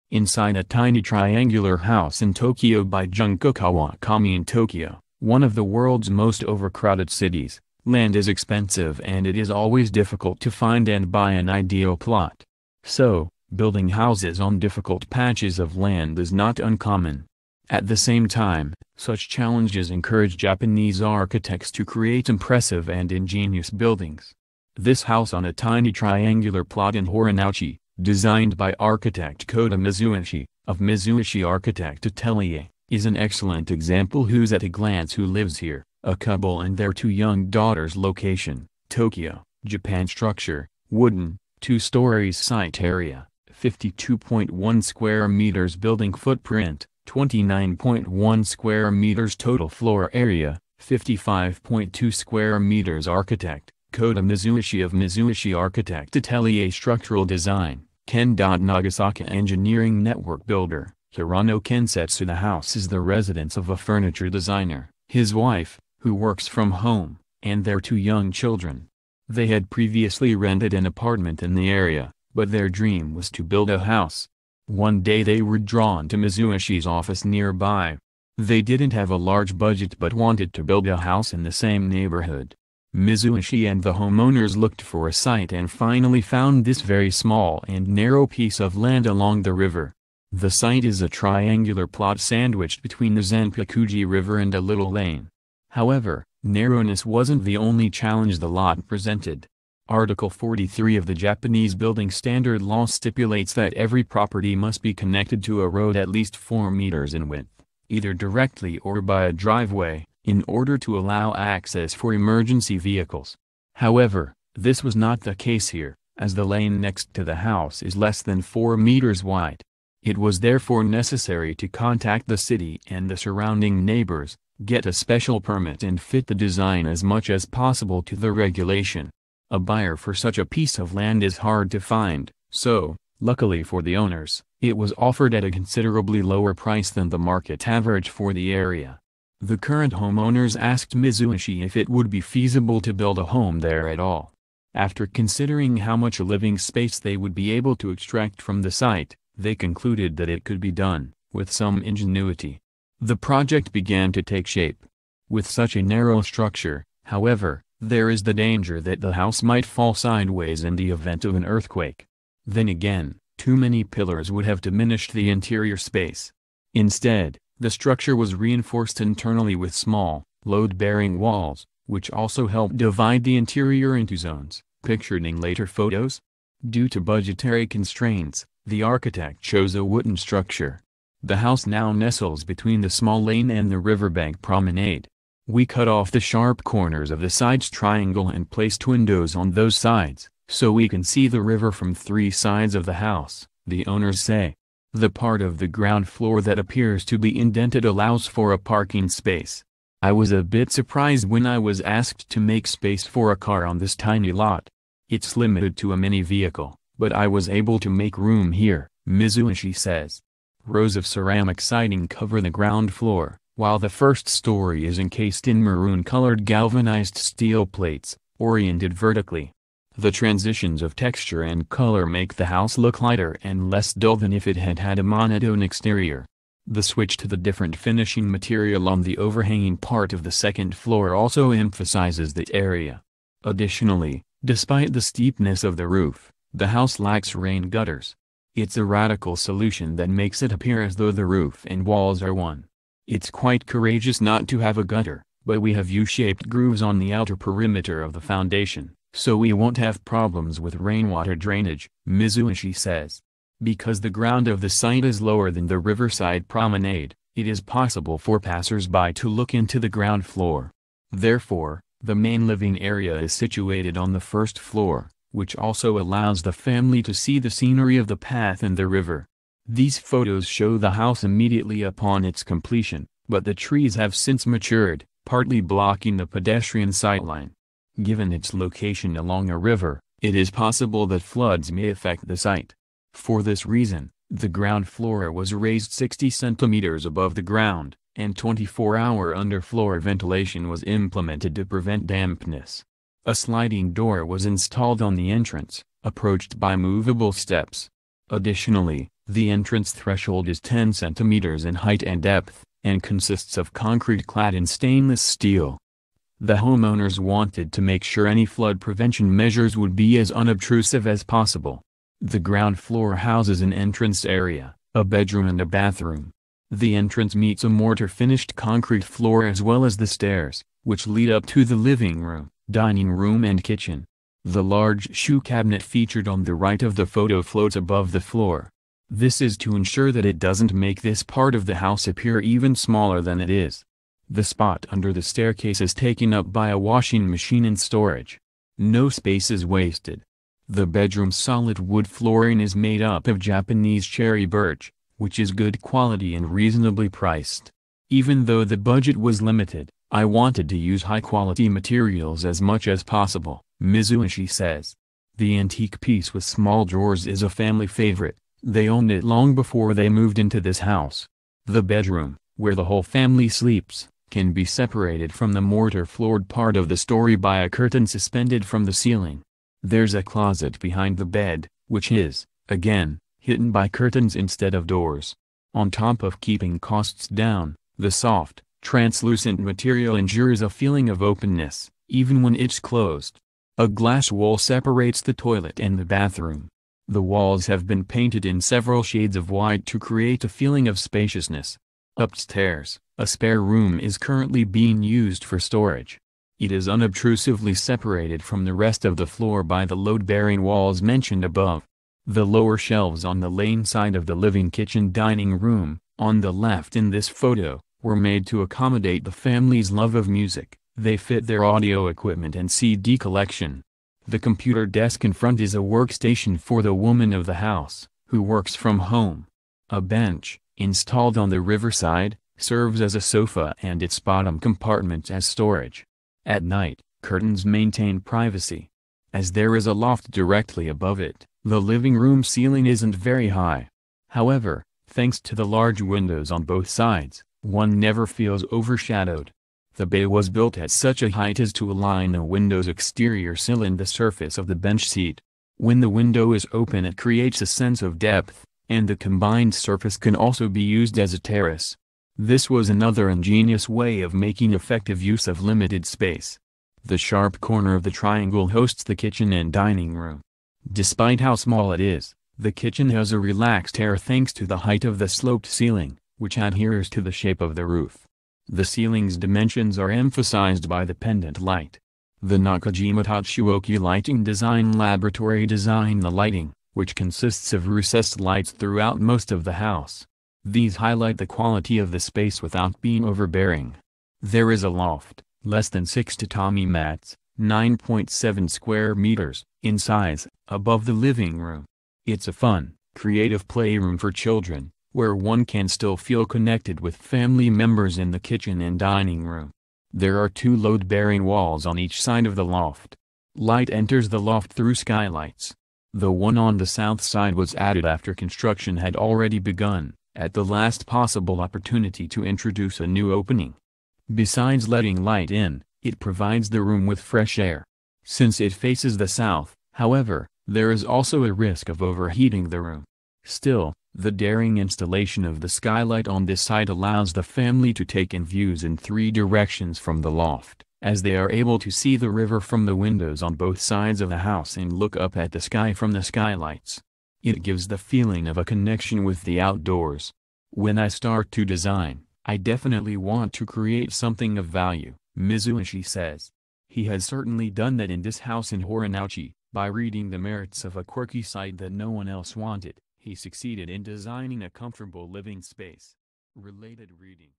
Inside a tiny triangular house in Tokyo by Junko Kawakami. In Tokyo, one of the world's most overcrowded cities, land is expensive and it is always difficult to find and buy an ideal plot. So, building houses on difficult patches of land is not uncommon. At the same time, such challenges encourage Japanese architects to create impressive and ingenious buildings. This house on a tiny triangular plot in Horinouchi, designed by architect Kota Mizuishi, of Mizuishi Architect Atelier, is an excellent example. Who's at a glance who lives here, a couple and their 2 young daughters. Location, Tokyo, Japan. Structure, wooden, 2 stories. Site area, 52.1 square meters. Building footprint, 29.1 square meters. Total floor area, 55.2 square meters. Architect, Kota Mizuishi of Mizuishi Architect Atelier. Structural design, Ken. Nagasaki. Engineering network builder, Hirano Kensetsu. The house is the residence of a furniture designer, his wife, who works from home, and their 2 young children. They had previously rented an apartment in the area, but their dream was to build a house. One day they were drawn to Mizuishi's office nearby. They didn't have a large budget but wanted to build a house in the same neighborhood. Mizuishi and the homeowners looked for a site and finally found this very small and narrow piece of land along the river. The site is a triangular plot sandwiched between the Zenpakuji River and a little lane. However, narrowness wasn't the only challenge the lot presented. Article 43 of the Japanese Building Standard Law stipulates that every property must be connected to a road at least 4 meters in width, either directly or by a driveway, in order to allow access for emergency vehicles. However, this was not the case here, as the lane next to the house is less than 4 meters wide. It was therefore necessary to contact the city and the surrounding neighbors, get a special permit and fit the design as much as possible to the regulation. A buyer for such a piece of land is hard to find, so, luckily for the owners, it was offered at a considerably lower price than the market average for the area. The current homeowners asked Mizuishi if it would be feasible to build a home there at all. After considering how much living space they would be able to extract from the site, they concluded that it could be done, with some ingenuity. The project began to take shape. With such a narrow structure, however, there is the danger that the house might fall sideways in the event of an earthquake. Then again, too many pillars would have diminished the interior space. Instead, the structure was reinforced internally with small, load-bearing walls, which also helped divide the interior into zones, pictured in later photos. Due to budgetary constraints, the architect chose a wooden structure. The house now nestles between the small lane and the riverbank promenade. We cut off the sharp corners of the sides triangle and placed windows on those sides, so we can see the river from 3 sides of the house, the owners say. The part of the ground floor that appears to be indented allows for a parking space. I was a bit surprised when I was asked to make space for a car on this tiny lot. It's limited to a mini vehicle, but I was able to make room here, Mizuishi says. Rows of ceramic siding cover the ground floor, while the first story is encased in maroon-colored galvanized steel plates, oriented vertically. The transitions of texture and color make the house look lighter and less dull than if it had had a monotone exterior. The switch to the different finishing material on the overhanging part of the second floor also emphasizes the area. Additionally, despite the steepness of the roof, the house lacks rain gutters. It's a radical solution that makes it appear as though the roof and walls are one. It's quite courageous not to have a gutter, but we have U-shaped grooves on the outer perimeter of the foundation, so we won't have problems with rainwater drainage, Mizuishi says. Because the ground of the site is lower than the riverside promenade, it is possible for passers-by to look into the ground floor. Therefore, the main living area is situated on the first floor, which also allows the family to see the scenery of the path and the river. These photos show the house immediately upon its completion, but the trees have since matured, partly blocking the pedestrian sightline. Given its location along a river, it is possible that floods may affect the site. For this reason, the ground floor was raised 60 centimeters above the ground, and 24-hour underfloor ventilation was implemented to prevent dampness. A sliding door was installed on the entrance, approached by movable steps. Additionally, The entrance threshold is 10 centimeters in height and depth, and consists of concrete clad in stainless steel. The homeowners wanted to make sure any flood prevention measures would be as unobtrusive as possible. The ground floor houses an entrance area, a bedroom and a bathroom. The entrance meets a mortar-finished concrete floor as well as the stairs, which lead up to the living room, dining room and kitchen. The large shoe cabinet featured on the right of the photo floats above the floor. This is to ensure that it doesn't make this part of the house appear even smaller than it is. The spot under the staircase is taken up by a washing machine and storage. No space is wasted. The bedroom's solid wood flooring is made up of Japanese cherry birch, which is good quality and reasonably priced. Even though the budget was limited, I wanted to use high-quality materials as much as possible, Mizuishi says. The antique piece with small drawers is a family favorite. They owned it long before they moved into this house. The bedroom, where the whole family sleeps, can be separated from the mortar-floored part of the story by a curtain suspended from the ceiling. There's a closet behind the bed, which is, again, hidden by curtains instead of doors. On top of keeping costs down, the soft, translucent material ensures a feeling of openness, even when it's closed. A glass wall separates the toilet and the bathroom. The walls have been painted in several shades of white to create a feeling of spaciousness. Upstairs, a spare room is currently being used for storage. It is unobtrusively separated from the rest of the floor by the load-bearing walls mentioned above. The lower shelves on the lane side of the living kitchen dining room, on the left in this photo, were made to accommodate the family's love of music. They fit their audio equipment and CD collection. The computer desk in front is a workstation for the woman of the house, who works from home. A bench, installed on the riverside, serves as a sofa and its bottom compartment as storage. At night, curtains maintain privacy. As there is a loft directly above it, the living room ceiling isn't very high. However, thanks to the large windows on both sides, one never feels overshadowed. The bay was built at such a height as to align the window's exterior sill and the surface of the bench seat. When the window is open it creates a sense of depth, and the combined surface can also be used as a terrace. This was another ingenious way of making effective use of limited space. The sharp corner of the triangle hosts the kitchen and dining room. Despite how small it is, the kitchen has a relaxed air thanks to the height of the sloped ceiling, which adheres to the shape of the roof. The ceiling's dimensions are emphasized by the pendant light. The Nakajima Tatsuoki Lighting Design Laboratory designed the lighting, which consists of recessed lights throughout most of the house. These highlight the quality of the space without being overbearing. There is a loft, less than 6 tatami mats, 9.7 square meters, in size, above the living room. It's a fun, creative playroom for children, where one can still feel connected with family members in the kitchen and dining room. There are 2 load-bearing walls on each side of the loft. Light enters the loft through skylights. The one on the south side was added after construction had already begun, at the last possible opportunity to introduce a new opening. Besides letting light in, it provides the room with fresh air. Since it faces the south, however, there is also a risk of overheating the room. Still, the daring installation of the skylight on this side allows the family to take in views in 3 directions from the loft, as they are able to see the river from the windows on both sides of the house and look up at the sky from the skylights. It gives the feeling of a connection with the outdoors. When I start to design, I definitely want to create something of value, Mizuishi says. He has certainly done that in this house in Horinouchi. By reading the merits of a quirky site that no one else wanted, he succeeded in designing a comfortable living space. Related reading.